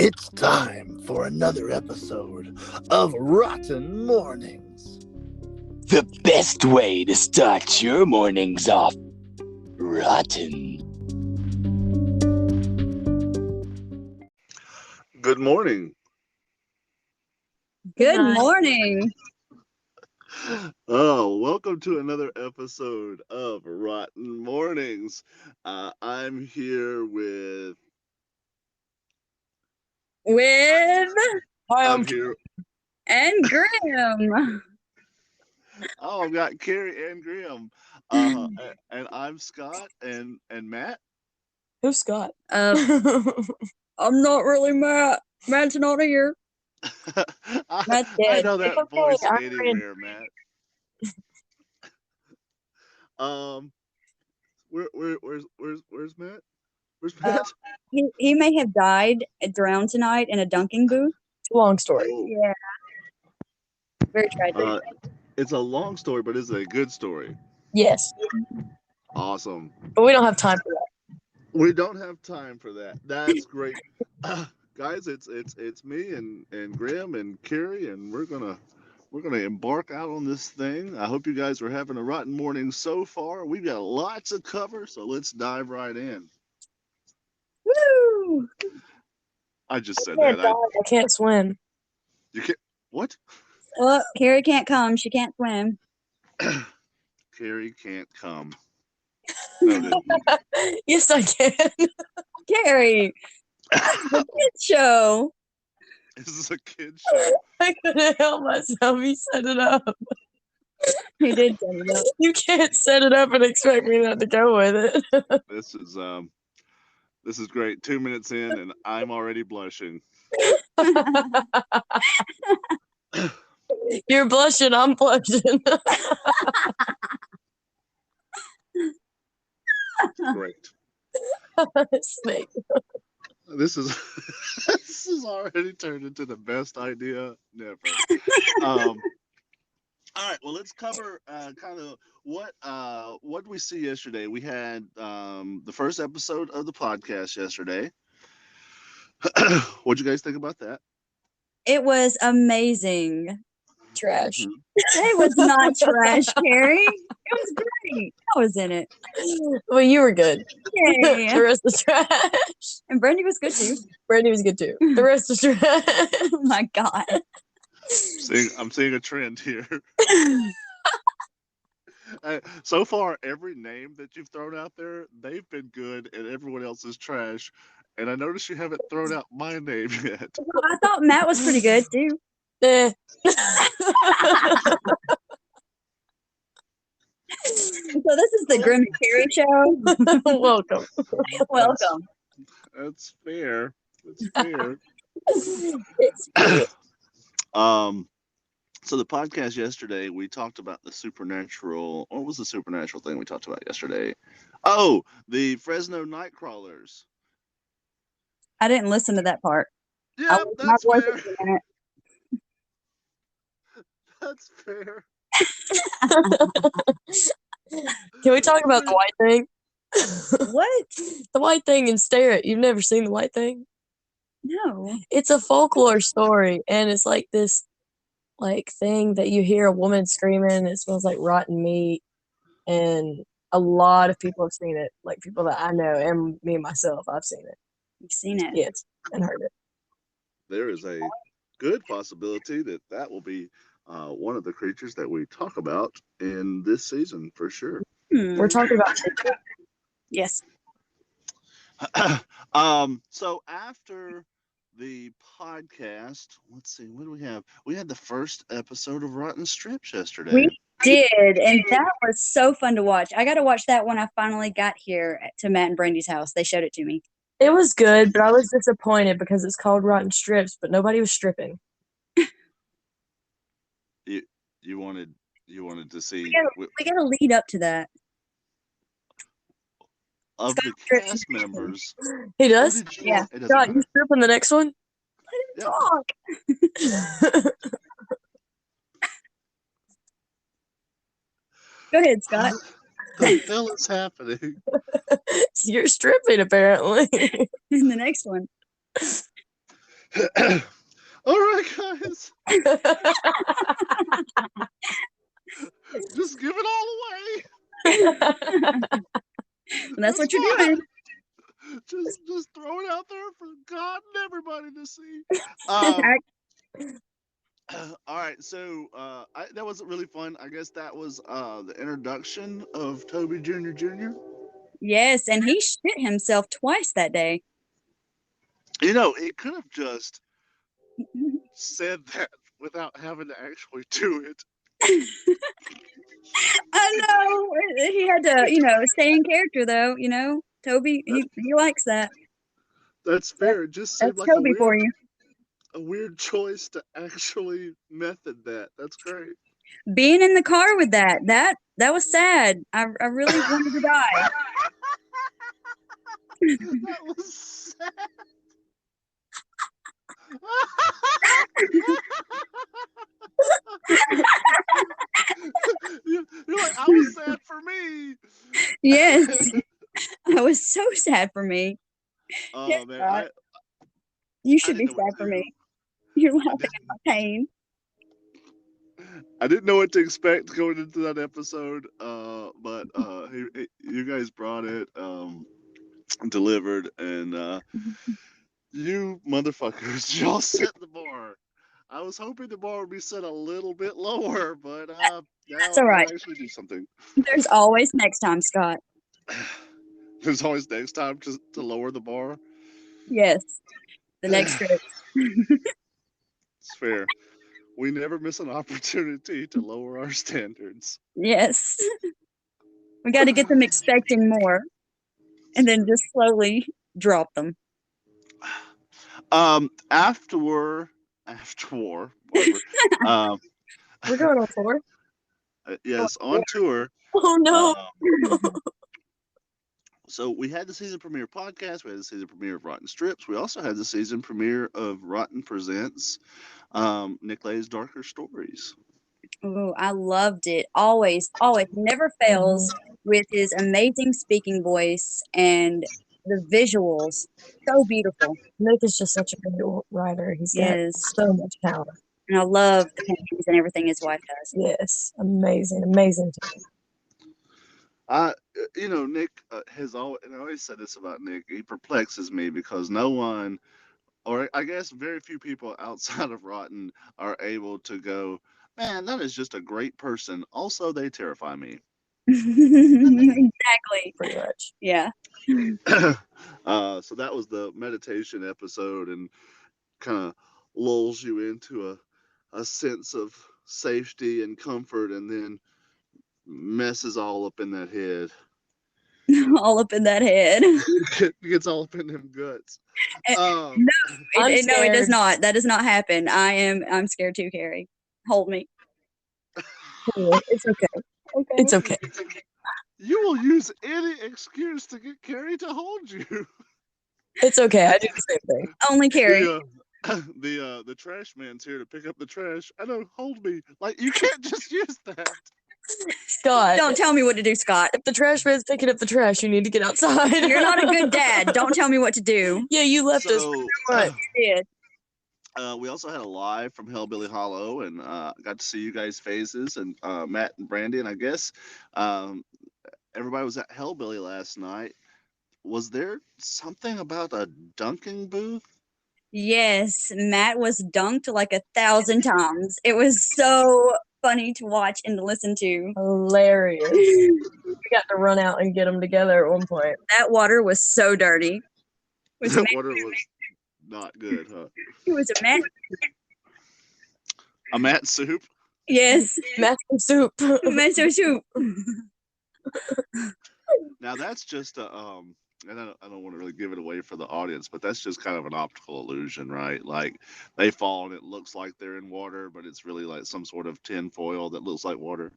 It's time for another episode of Rotten Mournings. The best way to start your mornings off rotten. Good morning. Good morning. Oh, welcome to another episode of Rotten Mornings. I'm here with. I'm here. And Graham. Oh, I've got Carrie and Graham. And I'm Scott and Matt. Who's Scott? I'm not really Matt. Matt's not here. Matt's I dead. know that It's okay, voice I'm anywhere, Matt. Where's Matt? Where's Matt? He may have died, drowned tonight in a dunking booth. It's a long story. Oh, Yeah. Very tragic. it's a long story, but it's a good story. Yes, Awesome. but we don't have time for that. We don't have time for that. That's great, guys. It's me and Graham and Carrie, and we're gonna embark out on this thing. I hope you guys are having a rotten morning so far. We've got lots to cover, so let's dive right in. Woo! I just said I that. can't swim. You can't. What? Well, Carrie can't come. She can't swim. Carrie can't come. Noted. Yes, I can. Carrie, it's a kid's show. This is a kid show. I couldn't help myself. He set it up. He did set it up. You can't set it up and expect me not to go with it. This is great. 2 minutes in, and I'm already blushing. You're blushing. I'm blushing. Great. Snake. This is this is already turned into the best idea never. All right, well, let's cover kind of what did we see yesterday. We had the first episode of the podcast yesterday. What'd you guys think about that? It was amazing. Trash. Mhm. It was not trash, Carrie. It was great. I was in it. Well, you were good. Yay. The rest is trash. And Brandy was good too. Brandy was good too. The rest is trash. Oh my God. I'm seeing a trend here. So far, every name that you've thrown out there, they've been good, and everyone else is trash. And I noticed you haven't thrown out my name yet. Well, I thought Matt was pretty good too. Eh. So this is the Grim and Carrie show. Welcome. Welcome. That's fair. That's fair. It's So the podcast yesterday, we talked about the supernatural. What was the supernatural thing we talked about yesterday? Oh, the Fresno Nightcrawlers. I didn't listen to that part. Yeah, My that's voice fair. was in it. That's fair. Can we talk about the white thing? What? The white thing and stare it. You've never seen the white thing? No. It's a folklore story, and it's like this thing that you hear a woman screaming. It smells like rotten meat, and a lot of people have seen it. Like people that I know, and me myself, I've seen it. You've seen it. Yes, and heard it. There is a good possibility that will be one of the creatures that we talk about in this season for sure. We're talking about Yes. So after the podcast, let's see, what do we have? We had the first episode of Rotten Strips yesterday. We did, and that was so fun to watch. I got to watch that when I finally got here to Matt and Brandy's house. They showed it to me. It was good, but I was disappointed because it's called Rotten Strips, but nobody was stripping. You wanted to see We got to lead up to that. of Scott the strips. cast members. He does? Who did Yeah. it doesn't God, matter. you strip in the next one? Yeah. Talk. Go ahead, Scott. The hell is All right, guys, just give it all away. That's what you're fine. doing. Just throw it out there for God and everybody to see. Um, all right, so that was really fun. I guess that was the introduction of Toby Jr. Jr. Yes, and he shit himself twice that day. You know, it could have just said that without having to actually do it. I know. He had to, stay in character though, Toby, he likes that. That's fair. It just seemed That's like Toby for you. a weird choice to actually method that. That's great. Being in the car with that was sad. I really wanted to die. That was sad. You're like, I was sad for me. Yes. I was so sad for me. Oh man, You should be didn't know what sad for to me. do. You're laughing at my pain. I didn't know what to expect going into that episode, but you guys brought it, delivered, and you motherfuckers, y'all set the bar. I was hoping the bar would be set a little bit lower, but That's all right. now actually do something. There's always next time, Scott. There's always next time to lower the bar. Yes. The next trip. It's fair. We never miss an opportunity to lower our standards. Yes. We got to get them expecting more and then just slowly drop them. After war, whatever. We're going on tour. Yes, on tour. Oh no. So we had the season premiere podcast. We had the season premiere of Rotten Strips. We also had the season premiere of Rotten Presents Nick Lay's Darker Stories. Oh, I loved it. Always, never fails with his amazing speaking voice and the visuals. So beautiful. Nick is just such a good writer. He's got so much talent. And I love the paintings and everything his wife does. Yes, amazing talent. Nick has always, and I always said this about Nick, he perplexes me because no one, or I guess very few people outside of Rotten are able to go, man, that is just a great person. Also, they terrify me. Exactly. Pretty much. Yeah. So that was the meditation episode and kind of lulls you into a sense of safety and comfort and then messes all up in that head. All up in that head. It gets all up in them guts. No, it does not. That does not happen. I'm scared too, Carrie. Hold me. It's okay. It's okay. You will use any excuse to get Carrie to hold you. It's okay. I do the same thing. Only Carrie. The trash man's here to pick up the trash. I know, hold me. Like, you can't just use that. Scott, don't tell me what to do, Scott. If the trash man's picking up the trash, you need to get outside. You're not a good dad. Don't tell me what to do. Yeah, you left us. You did. We also had a live from Hellbilly Hollow and got to see you guys' faces and Matt and Brandy. And I guess everybody was at Hellbilly last night. Was there something about a dunking booth? Yes, Matt was dunked like 1,000 times. It was so funny to watch and to listen to. Hilarious. We got to run out and get them together at one point. That water was so dirty. That water was not good, huh? It was a Matt. A Matt soup? Yes. Matt soup. Matt soup. Now that's just and I don't want to really give it away for the audience, but that's just kind of an optical illusion, right? Like they fall and it looks like they're in water, but it's really like some sort of tin foil that looks like water.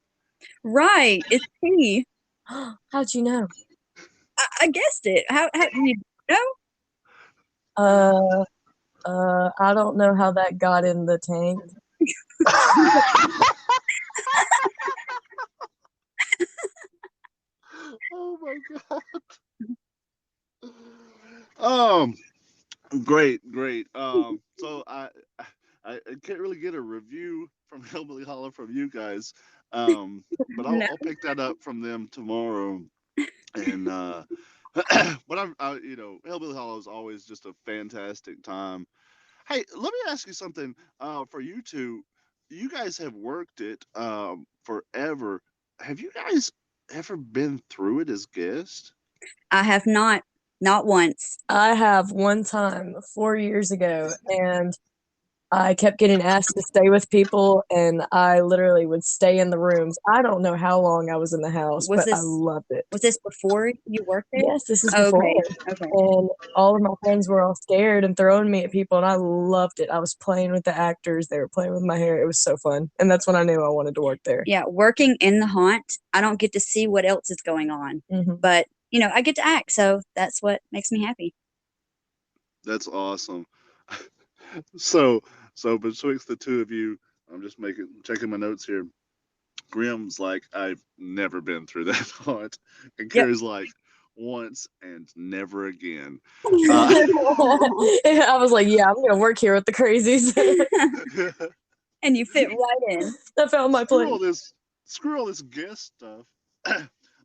Right. It's tea. How'd you know? I guessed it. How you know? I don't know how that got in the tank. Oh my god. Great. So I can't really get a review from Hillbilly Hollow from you guys, but No, I'll pick that up from them tomorrow. And but Hillbilly Hollow is always just a fantastic time. Hey, let me ask you something. For you two, you guys have worked it forever. Have you guys ever been through it as guests? I have not once. I have one time 4 years ago, and I kept getting asked to stay with people, and I literally would stay in the rooms. I don't know how long I was in the house, Was but I this loved it. was this before you worked there? Yes, this is before. Okay, okay. And all of my friends were all scared and throwing me at people, and I loved it. I was playing with the actors. They were playing with my hair. It was so fun. And that's when I knew I wanted to work there. Yeah, working in the haunt, I don't get to see what else is going on, but I get to act, so that's what makes me happy. That's awesome. So, so betwixt the two of you, I'm just checking my notes here. Grimm's like, I've never been through that haunt, and Yep. Carrie's like, once and never again. I was like, yeah, I'm going to work here with the crazies. And you fit right in. I found my place. Screw all this guest stuff.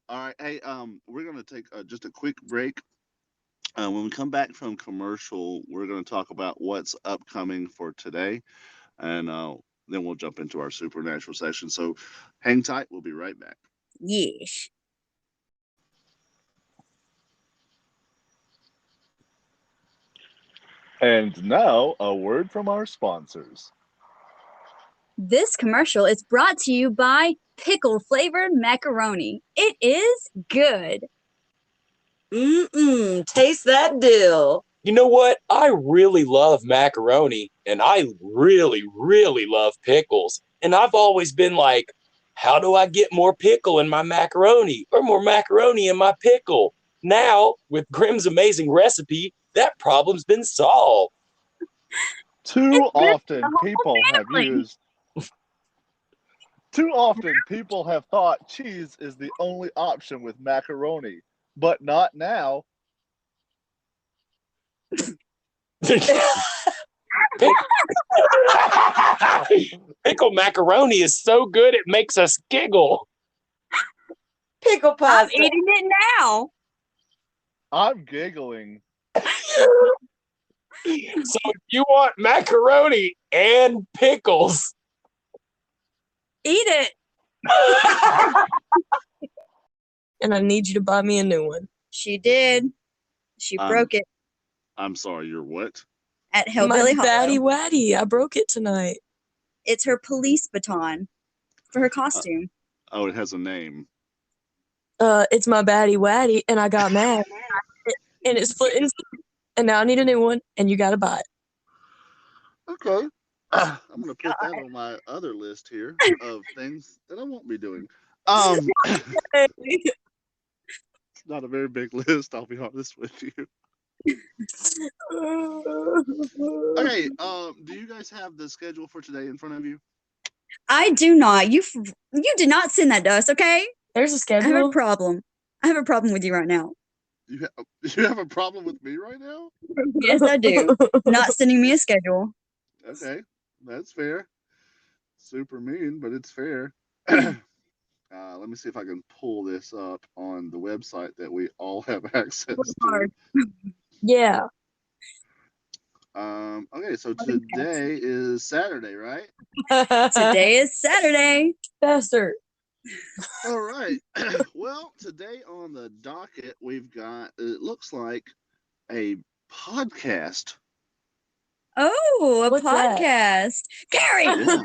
All right, hey, we're gonna take just a quick break. When we come back from commercial, we're gonna talk about what's upcoming for today, and then we'll jump into our supernatural session. So, hang tight. We'll be right back. Yes. And now, a word from our sponsors. This commercial is brought to you by pickle flavored macaroni. It is good. Taste that dill. You know what? I really love macaroni, and I really, really love pickles. And I've always been like, how do I get more pickle in my macaroni or more macaroni in my pickle? Now, with Grimm's amazing recipe, that problem's been solved. Too often people have thought cheese is the only option with macaroni, but not now. Pickle macaroni is so good it makes us giggle. Pickle I'm pasta. eating it now. I'm giggling. So if you want macaroni and pickles, Eat it. And I need you to buy me a new one. She did. She broke it I'm sorry, you're what? at Hillbilly My baddie Hollow. waddy. I broke it tonight. It's her police baton for her costume. Oh, it has a name. It's my baddie waddy, and I got mad. And it's split in two. And now I need a new one, and you gotta buy it. Okay. I'm gonna put that on my other list here of things that I won't be doing. It's not a very big list, I'll be honest with you. Okay, do you guys have the schedule for today in front of you? I do not. You did not send that to us, okay? There's a I have a schedule. problem. I have a problem with you right now. You have a problem with me right now? Yes, I do. Not sending me a schedule. Okay, that's fair. Super mean, but it's fair. Let me see if I can pull this up on the website that we all have access to. Yeah. Okay, so today is Saturday, right? Today is Saturday. Faster. All right. Well, today on the docket, we've got, it looks like a podcast. Oh, a What's that? podcast. Carrie! Yeah.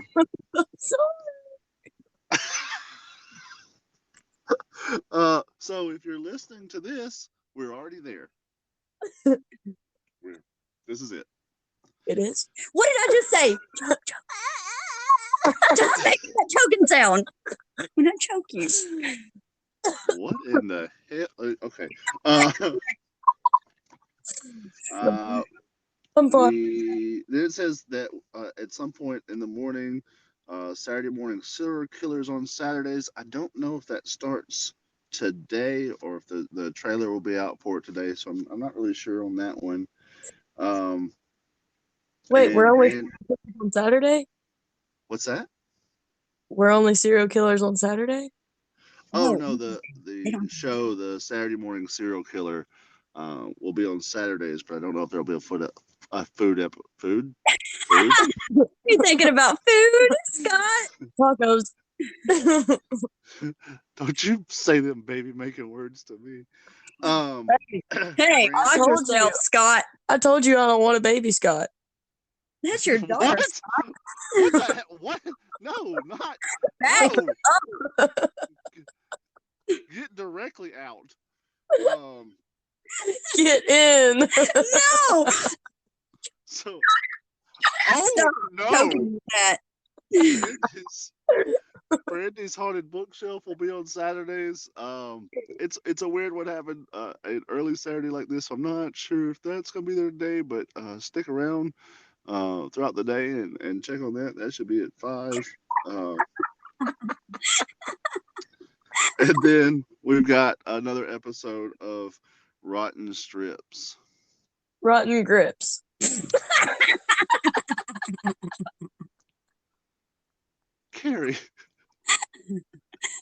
So if you're listening to this, we're already there. This is it. It is. What did I just say? Don't make that choking sound. When I choke you. What in the hell? Okay. I'm fine. It says that at some point in the morning, Saturday morning, serial killers on Saturdays. I don't know if that starts today or if the trailer will be out for it today. So I'm not really sure on that one. Wait, we're only And on Saturday? what's that? We're only serial killers on Saturday? Oh Oh, no, they the don't. show, the Saturday Morning Serial Killer, will be on Saturdays, but I don't know if there'll be food. You thinking about food, Scott? Tacos. Don't you say them baby making words to me. Hey, Brand- watch told you. yourself, Scott. I told you I don't want a baby, Scott. That's your daughter. what? Scott. What the heck? What? No, not Back no. Get directly out. Get in. No, So stop no. poking me that. Brandy's Haunted Bookshelf will be on Saturdays. It's a weird what happened an early Saturday like this. I'm not sure if that's gonna be there today, but stick around throughout the day and check on that. That should be at 5. And then we've got another episode of Rotten Strips. Rotten grips. Carrie.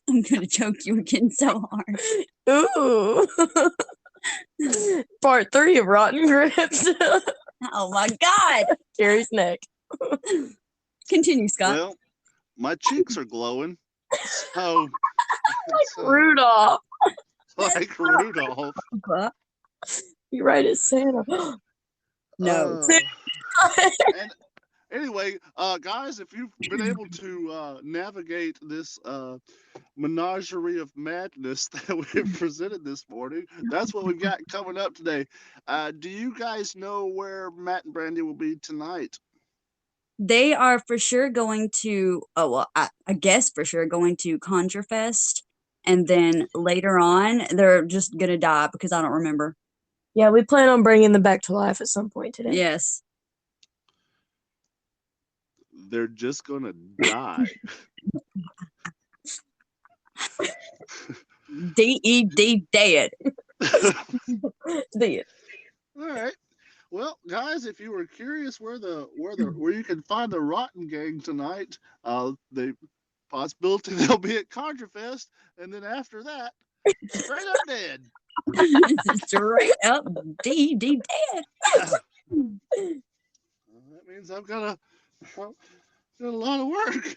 I'm gonna choke you again so hard. Ooh. Part 3 of Rotten Grips. Oh my God! Carrie's neck. Continue, Scott. Well, my cheeks are glowing. So Rudolph. like Rudolph. You right, it's Santa. No. And anyway, guys, if you've been able to navigate this menagerie of madness that we've presented this morning, that's what we've got coming up today. Do you guys know where Matt and Brandy will be tonight? They are for sure going to, I guess for sure going to ConjureFest. And then later on, they're just going to die because I don't remember. Yeah, we plan on bringing them back to life at some point today. Yes. They're just going to die. D-E-D, dead. Dead. All right. Well, guys, if you were curious where you can find the Rotten Gang tonight, the possibility they'll be at ConjureFest, and then after that, straight up dead. Straight up D-D, dead. That means I've got a lot of work.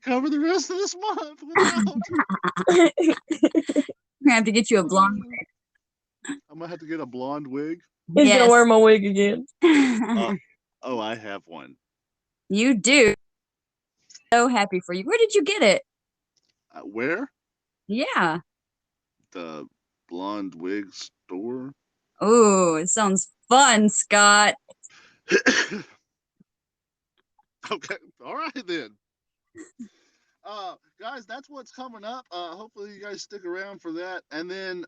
Cover the rest of this month without. We're gonna have to get you a blonde wig. I'm gonna have to get a blonde wig. He's Yes. gonna wear my wig again. Oh, I have one. You do. So happy for you. Where did you get it? Where? Yeah. The blonde wig store. Oh, it sounds fun, Scott. Okay, all right then. Guys, that's what's coming up. Hopefully you guys stick around for that. And then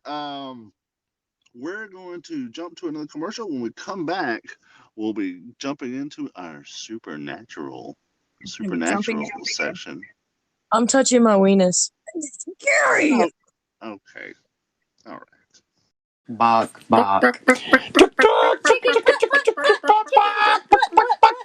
we're going to jump to another commercial. When we come back, we'll be jumping into our supernatural section. I'm touching my weenus. Gary! Oh, okay. All right. Bark, bark.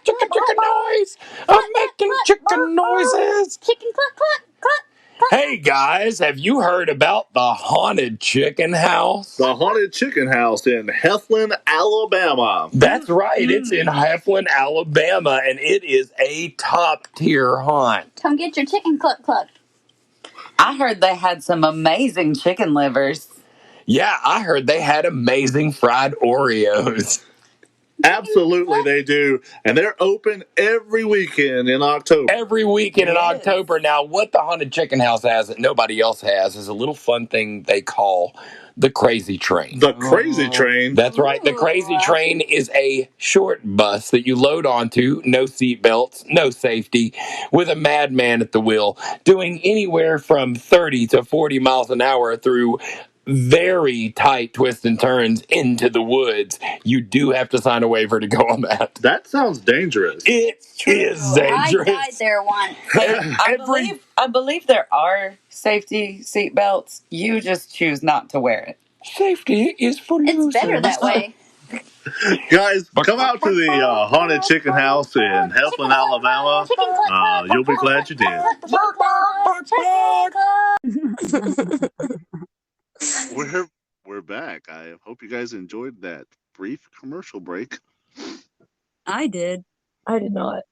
Chicken noise! I'm making chicken noises! Chicken cluck, cluck, cluck. Hey guys, have you heard about the haunted chicken house? The Haunted Chicken House in Heflin, Alabama. That's right, it's in Heflin, Alabama, and it is a top tier haunt. Come get your chicken cluck, cluck. I heard they had some amazing chicken livers. Yeah, I heard they had amazing fried Oreos. Absolutely, they do. And they're open every weekend in October. Every weekend in Yes. October. Now, what the Haunted Chicken House has that nobody else has is a little fun thing they call the Crazy Train. The Crazy Train. That's right. The Crazy Train is a short bus that you load onto, no seat belts, no safety, with a madman at the wheel, doing anywhere from 30 to 40 miles an hour through very tight twists and turns into the woods. You do have to sign a waiver to go on that. That sounds dangerous. It is I dangerous. died there once. I believe there are safety seat belts. You just choose not to wear it. Safety is for It's losers. better that way. Guys, come out to the haunted chicken house in Helpland, Alabama. You'll be glad you did. We're back. I hope you guys enjoyed that brief commercial break. I did. I did not.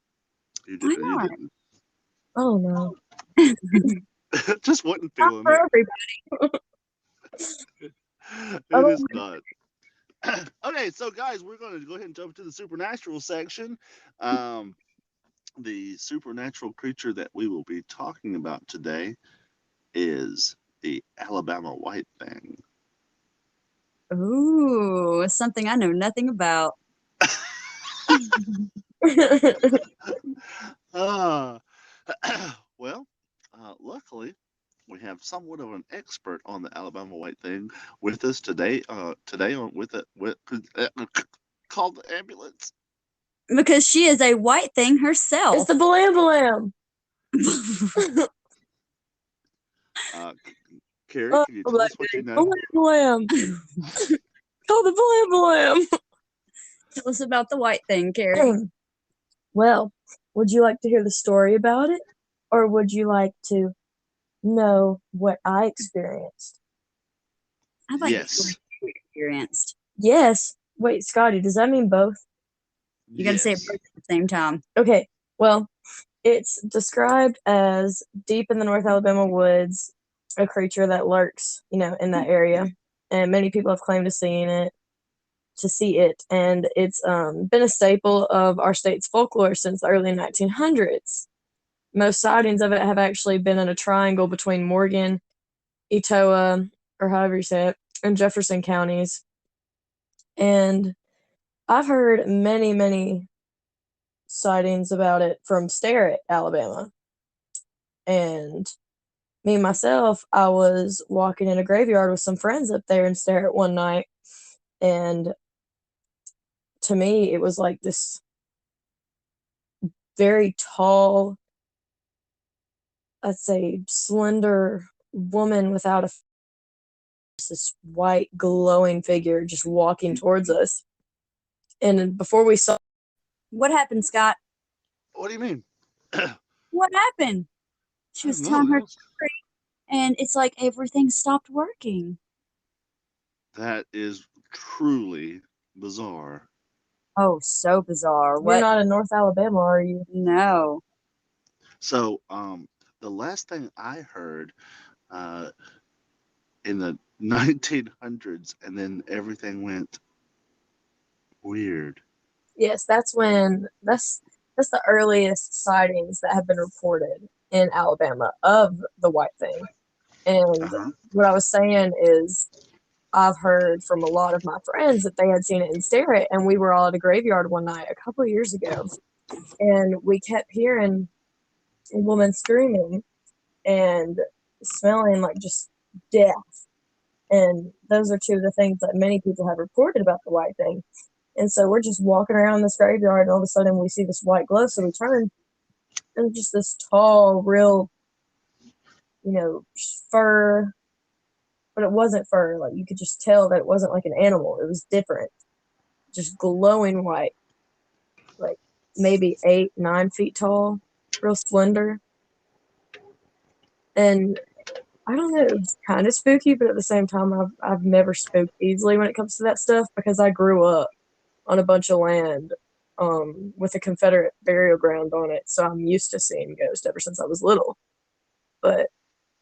You Why didn't. You not? didn't. Oh no. Just wasn't Not feeling for it. everybody. It is not. Okay, so guys, we're going to go ahead and jump to the supernatural section. The supernatural creature that we will be talking about today is the Alabama White Thing. Ooh, something I know nothing about. Uh, well, luckily, we have somewhat of an expert on the Alabama White Thing with us today. Today on with it with called the ambulance. Because she is a white thing herself. It's the Balam. Carrie, can you tell us what you know? Balam. Call the Balam. Tell us about the white thing, Carrie. Well, would you like to hear the story about it? Or would you like to know what I experienced? I'd like to Yes. hear what you experienced. Yes. Wait, Scotty, does that mean both? You got to say it both at the same time. Okay. Well, it's described as deep in the North Alabama woods, a creature that lurks, in that area. And many people have claimed to see it. And it's been a staple of our state's folklore since the early 1900s. Most sightings of it have actually been in a triangle between Morgan, Etowah, or however you say it, and Jefferson counties. And I've heard many, many sightings about it from Sterrett, Alabama. And me myself, I was walking in a graveyard with some friends up there in Sterrett one night. And to me, it was like this very tall, I'd say slender woman without a this white glowing figure just walking towards us. And before we saw What happened, Scott? What do you mean? What happened? She was telling her story, and it's like everything stopped working. That is truly bizarre. Oh, so bizarre. You're What? not in North Alabama, are you? No. So, the last thing I heard, in the 1900s, and then everything went weird. Yes, that's the earliest sightings that have been reported in Alabama of the white thing. And what I was saying is I've heard from a lot of my friends that they had seen it in Sterrett, and we were all at a graveyard one night a couple of years ago, and we kept hearing a woman screaming and smelling like just death. And those are two of the things that many people have reported about the white thing. And so we're just walking around this graveyard, and all of a sudden we see this white glow. So we turn, and just this tall, real, fur, but it wasn't fur. Like you could just tell that it wasn't like an animal. It was different, just glowing white, like maybe 8-9 feet tall, real slender. And I don't know, it was kind of spooky, but at the same time, I've never spooked easily when it comes to that stuff because I grew up on a bunch of land with a Confederate burial ground on it, so I'm used to seeing ghosts ever since I was little. But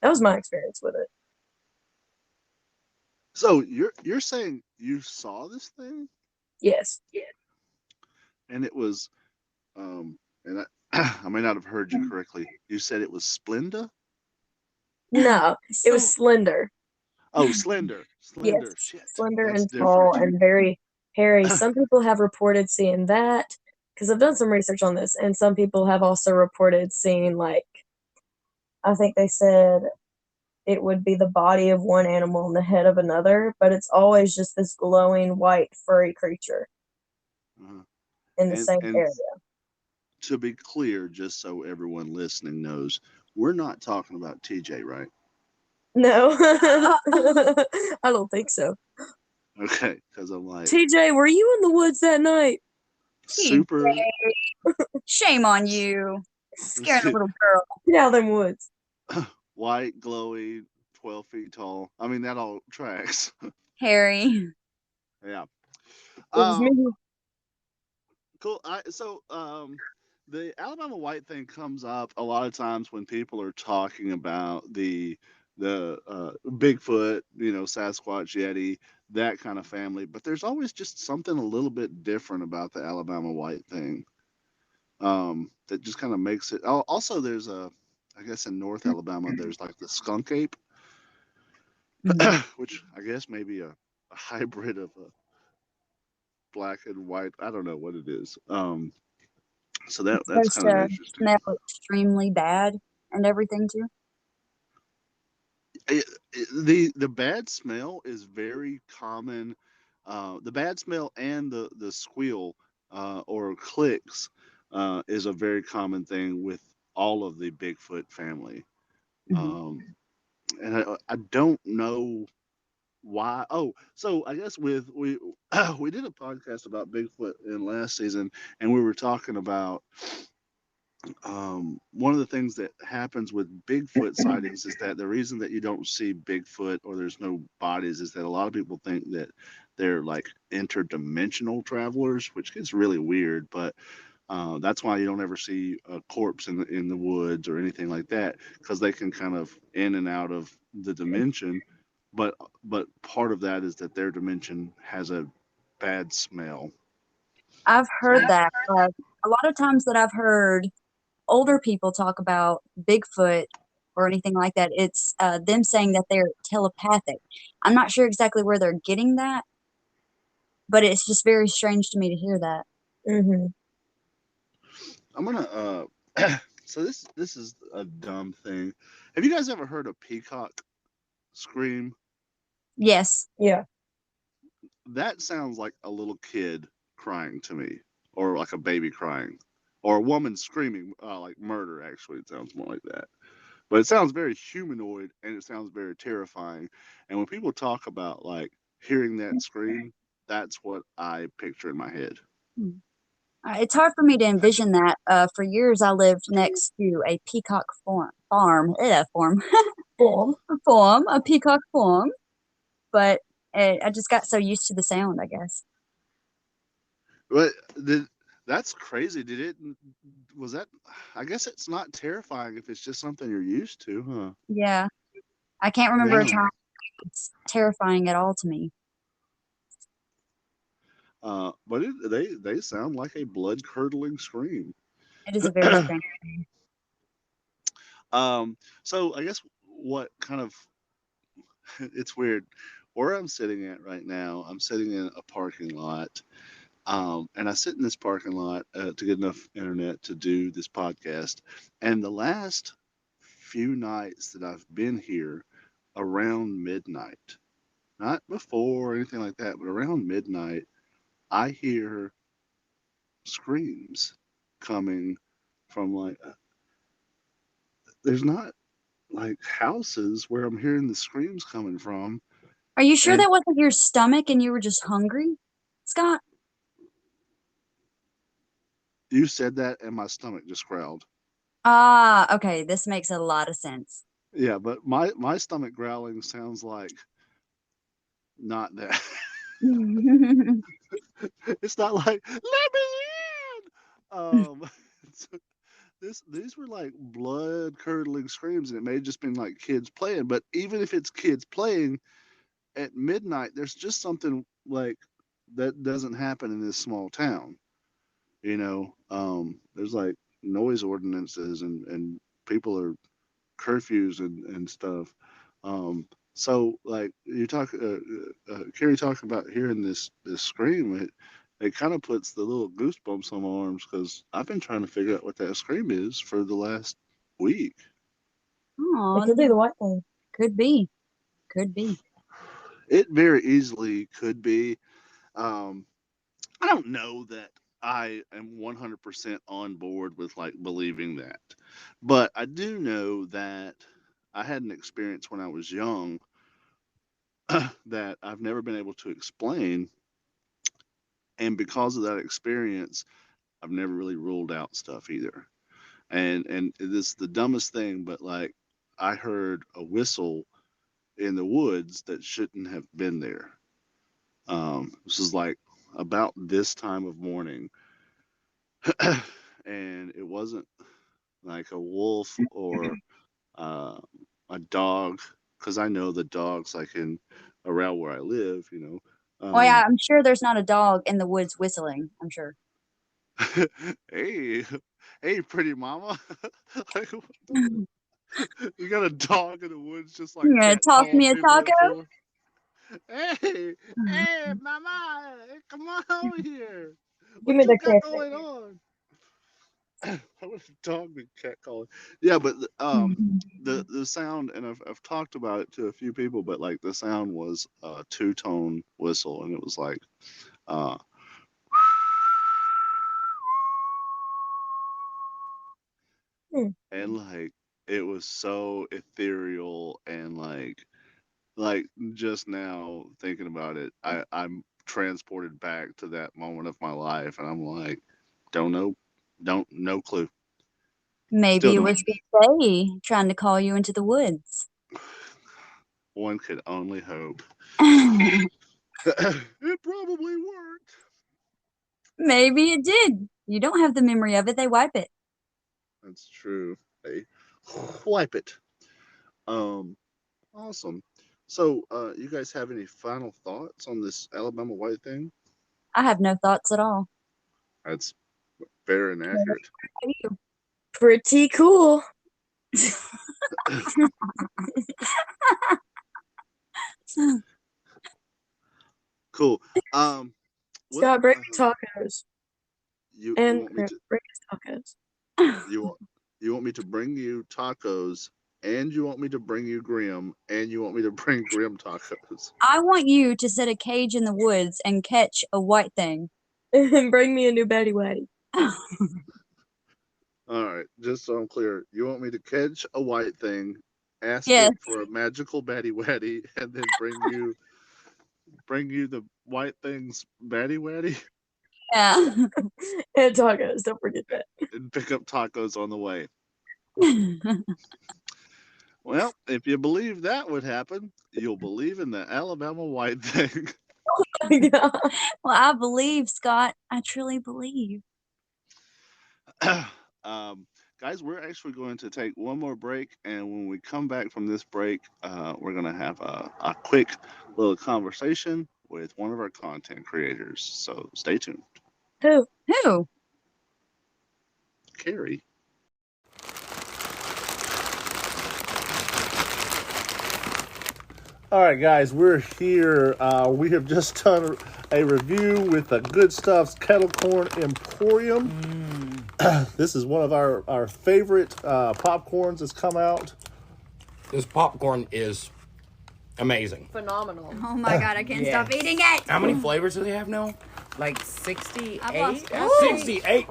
that was my experience with it. So you're saying you saw this thing? Yes. And it was, and I may not have heard you correctly. You said it was Splenda? No, it was slender. Oh, slender. Yes, Shit. slender That's and tall different. and very hairy. Some people have reported seeing that because I've done some research on this, and some people have also reported seeing, like, I think they said it would be the body of one animal and the head of another, but it's always just this glowing white furry creature in the same And area. to be clear, just so everyone listening knows, we're not talking about TJ, right? No, I don't think so. Okay, because I'm like TJ, were you in the woods that night? super. Shame on you. Scaring a little girl. Get out of them woods. White, glowy, 12 feet tall. I mean, that all tracks. Harry. Yeah. It was me. Cool. The Alabama White thing comes up a lot of times when people are talking about the Bigfoot, Sasquatch, Yeti, that kind of family. But there's always just something a little bit different about the Alabama White thing. That just kind of makes it. Also, I guess in North Alabama, there's like the skunk ape, which I guess maybe a hybrid of a black and white. I don't know what it is. So It's that's supposed kind of to interesting. smell extremely bad and everything too. The bad smell is very common. The bad smell and the squeal or clicks is a very common thing with all of the Bigfoot family. Mm-hmm. And I don't know why. Oh, so I guess we did a podcast about Bigfoot in last season, and we were talking about one of the things that happens with Bigfoot sightings is that the reason that you don't see Bigfoot or there's no bodies is that a lot of people think that they're like interdimensional travelers, which gets really weird. But that's why you don't ever see a corpse in the woods or anything like that because they can kind of in and out of the dimension. But part of that is that their dimension has a bad smell. I've So heard that. A lot of times that I've heard older people talk about Bigfoot or anything like that, it's them saying that they're telepathic. I'm not sure exactly where they're getting that, but it's just very strange to me to hear that. Mm-hmm. I'm gonna so this is a dumb thing. Have you guys ever heard a peacock scream? Yes. Yeah. That sounds like a little kid crying to me, or like a baby crying, or a woman screaming like murder. Actually, it sounds more like that. But it sounds very humanoid and it sounds very terrifying. And when people talk about like hearing that scream, that's what I picture in my head. Hmm. It's hard for me to envision that. For years, I lived next to a peacock farm, a peacock farm, but I just got so used to the sound, I guess. But that's crazy. Did it? Was that? I guess it's not terrifying if it's just something you're used to, huh? Yeah, I can't remember a Yeah. time it's terrifying at all to me. But they sound like a blood curdling scream. It is a very strange thing. So I guess what kind of it's weird. Where I'm sitting at right now, I'm sitting in a parking lot. And I sit in this parking lot to get enough internet to do this podcast. And the last few nights that I've been here around midnight, not before or anything like that, but around midnight, I hear screams coming from like, there's not like houses where I'm hearing the screams coming from. Are you sure And that wasn't your stomach and you were just hungry, Scott? you said that, and my stomach just growled. Ah, okay. This makes a lot of sense. Yeah, but my stomach growling sounds like not that. It's not like let me in. So these were like blood curdling screams, and it may have just been like kids playing. But even if it's kids playing at midnight, there's just something like that doesn't happen in this small town. There's like noise ordinances and people are curfews and stuff. So like you talk, Carrie talking about hearing this scream, it kind of puts the little goosebumps on my arms because I've been trying to figure out what that scream is for the last week. It could be Oh, the white thing. could be. Could be. It very easily could be. Um, I don't know that I am 100% on board with like believing that, but I do know that I had an experience when I was young that I've never been able to explain. And because of that experience, I've never really ruled out stuff either. And this is the dumbest thing, but like I heard a whistle in the woods that shouldn't have been there. This is like about this time of morning, and it wasn't like a wolf or uh, a dog, because I know the dogs like in around where I live, you know. Oh yeah, I'm sure there's not a dog in the woods whistling. I'm sure. Hey, hey, pretty mama. Like, you got a dog in the woods just like You gonna cat toss calling me a people up taco? for. Hey, hey, mama, come on over here. Give What me you the got kiss. going on? How would a dog be cat calling? Yeah, but the sound, and I've talked about it to a few people, but like the sound was a two-tone whistle, and it was like, uh, Hmm. and like it was so ethereal, and like just now thinking about it, I'm transported back to that moment of my life, and I'm like, don't know, don't no clue, Maybe still it don't. was the Fae trying to call you into the woods. One could only hope. Maybe It probably worked. it did. You don't have the memory of it. They wipe it. That's true. They wipe it. Awesome. So, you guys have any final thoughts on this Alabama white thing? I have no thoughts at all. That's fair and accurate. Pretty cool. Cool. Well, Scott, bring me tacos. you And want me to bring us tacos. you want me to bring you tacos, and you want me to bring you Grim, and you want me to bring Grim tacos. I want you to set a cage in the woods and catch a white thing. And bring me a new Betty Whitey. All right, just so I'm clear, you want me to catch a white thing, ask Yes. it for a magical Batty Waddy, and then bring you the white thing's Batty Waddy, Yeah. And tacos, don't forget that. and pick up tacos on the way. Well, if you believe that would happen, you'll believe in the Alabama white thing. Well, I believe, Scott. I truly believe. Guys, we're actually going to take one more break, and when we come back from this break, we're going to have a quick little conversation with one of our content creators. So stay tuned. Who? Who? Carrie. All right, guys, we're here. We have just done a review with the Good Stuff's Kettle Corn Emporium. This is one of our favorite popcorns that's come out. This popcorn is amazing. Phenomenal. Oh my god, I can't stop eating it. How many flavors do they have now? Like 68? I've lost 68.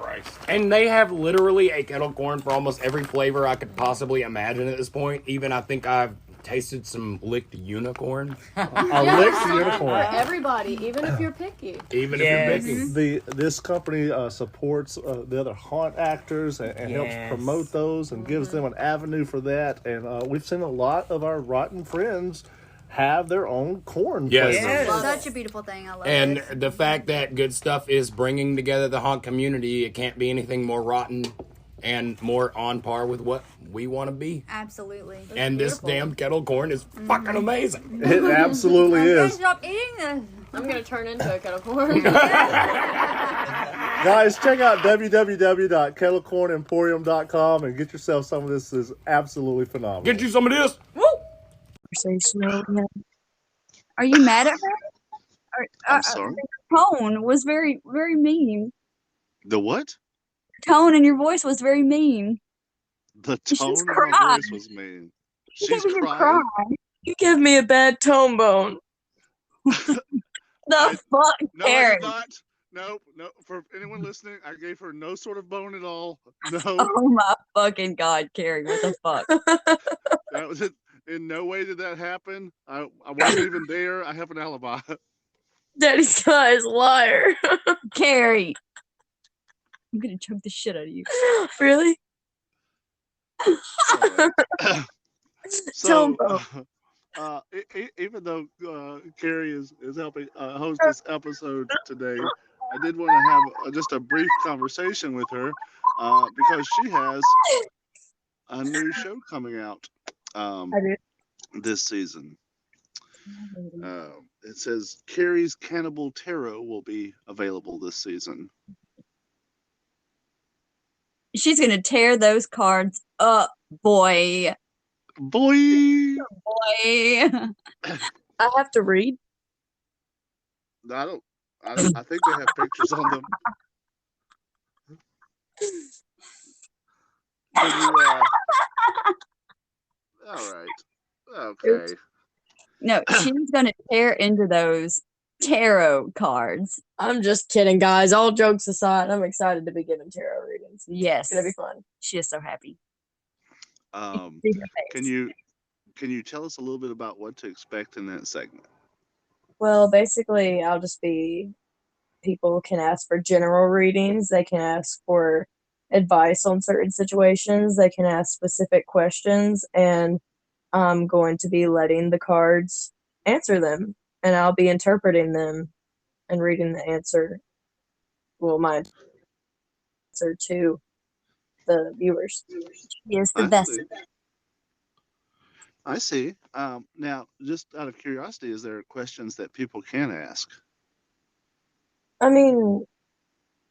And they have literally a kettle corn for almost every flavor I could possibly imagine at this point. Even I think I've tasted some licked unicorn. A licked unicorn. For everybody, even if you're picky. Even if you're picky. This company supports the other haunt actors and helps promote those and gives them an avenue for that. And we've seen a lot of our rotten friends have their own corn flavors. Such a beautiful thing. I love And it. the fact that Good Stuff is bringing together the haunt community, it can't be anything more rotten and more on par with what we want to be. Absolutely. And this damn kettle corn is fucking amazing. It absolutely is. Stop eating this. I'm going to turn into a kettle corn. Guys, check out www.kettlecornemporium.com and get yourself some of this. Is absolutely phenomenal. Get you some of this. Woo! Are you mad at her? I'm sorry? Her tone was very, very mean. The what? Tone in your voice was very mean. The tone She's of my crying. voice was mean. You She's gave me a crying. You give me a bad tone bone. The fuck, No, I Carrie? did not. No. For anyone listening, I gave her no sort of bone at all. No. Oh my fucking god, Carrie! What the fuck? In no way did that happen. I wasn't even there. I have an alibi. Daddy Scott is a liar. Carrie, I'm gonna choke the shit out of you. Really? All right. Tell him, So, bro. even though Carrie is helping host this episode today, I did want to have just a brief conversation with her because she has a new show coming out I do. this season. It says Carrie's Cannibal Tarot will be available this season. She's gonna tear those cards up, boy. Boy, Boy. I have to read. I don't. I think they have pictures on them. Can you? All right. Okay. No, she's gonna tear into those tarot cards. I'm just kidding, guys. All jokes aside, I'm excited to be giving tarot readings. Yes. It's gonna be fun. She is so happy. See her face. Can you tell us a little bit about what to expect in that segment? Well, basically, I'll just be. People can ask for general readings. They can ask for advice on certain situations. They can ask specific questions, and I'm going to be letting the cards answer them, and I'll be interpreting them and reading the answer. Well, my answer to the viewers. She is the best. I see. Now, just out of curiosity, is there questions that people can ask? I mean,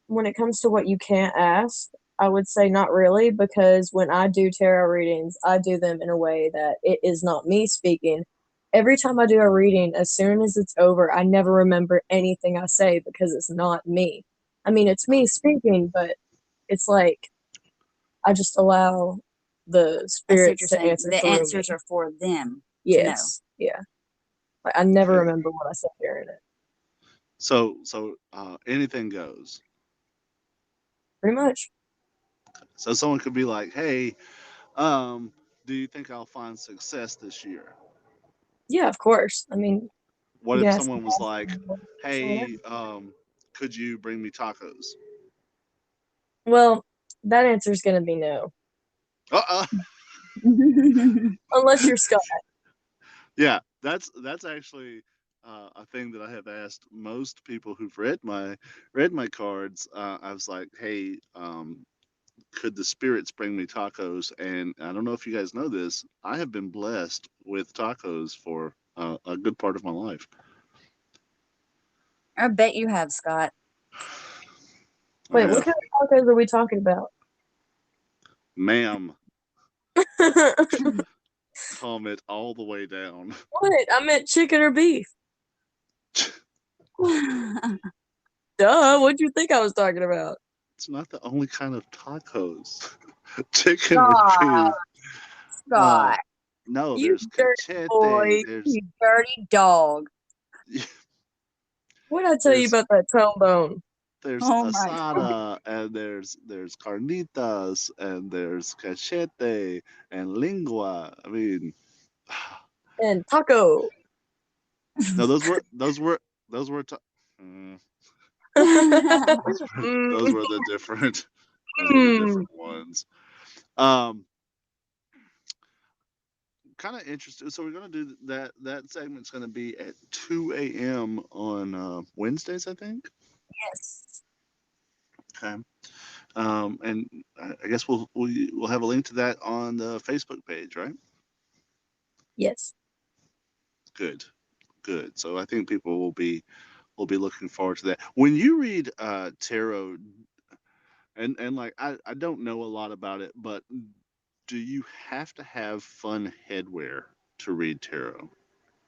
when it comes to what you can't ask, I would say not really, because when I do tarot readings, I do them in a way that it is not me speaking. Every time I do a reading, as soon as it's over, I never remember anything I say because it's not me. I mean, it's me speaking, but it's like I just allow the spirits to answer. The answers are for them. Yes. Yeah. Like, I never Okay. remember what I said during it. So anything goes. Pretty much. So someone could be like, "Hey, do you think I'll find success this year?" Yeah, of course. I mean, What if yes, someone was like, "Hey, could you bring me tacos?" well, that answer is going to be no. Unless you're Scott. Yeah, that's actually a thing that I have asked most people who've read my cards. I was like, "Hey, could the spirits bring me tacos?" And I don't know if you guys know this. I have been blessed with tacos for a good part of my life. I bet you have, Scott. Wait, what kind of tacos are we talking about? Ma'am. Calm it all the way down. What? I meant chicken or beef. Duh, what'd you think I was talking about? It's not the only kind of tacos. Chicken or beef. Scott. No, you there's dirty boy. there's You dirty dog. What did I tell you about that trombone? There's asada, and there's carnitas, and there's cachete, and lingua. I mean, and taco. No, those were those were those were the different ones. Kind of interesting. So we're gonna do that. That segment's gonna be at 2 a.m. on Wednesdays, I think. Yes. Okay. And I guess we'll have a link to that on the Facebook page, right? Yes. Good. So I think people will be looking forward to that. When you read tarot, and like I don't know a lot about it, but do you have to have fun headwear to read tarot?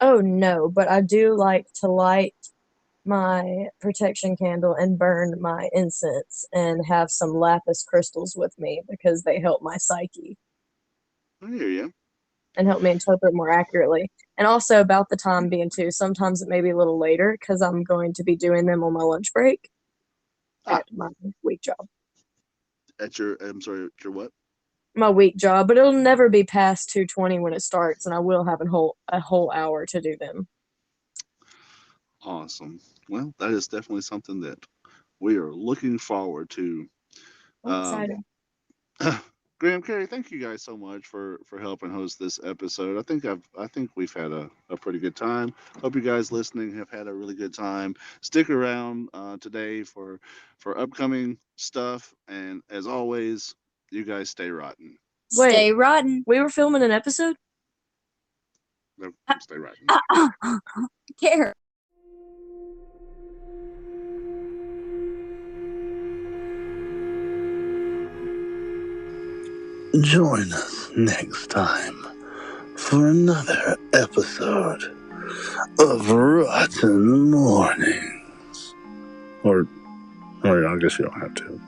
Oh no, but I do like to light my protection candle and burn my incense and have some lapis crystals with me because they help my psyche. I hear you. And help me interpret more accurately. And also about the time being too. Sometimes it may be a little later because I'm going to be doing them on my lunch break at my week job. At your, I'm sorry, at your what? my week job, but it'll never be past 2:20 when it starts, and I will have a whole hour to do them. Awesome. Well, that is definitely something that we are looking forward to. I'm excited. Graham, Carrie, thank you guys so much for helping host this episode. I think we've had a pretty good time. Hope you guys listening have had a really good time. Stick around today for upcoming stuff, and as always, you guys stay rotten. Wait. Stay rotten. We were filming an episode? No, stay rotten. Care. Join us next time for another episode of Rotten Mournings. Or I guess you don't have to.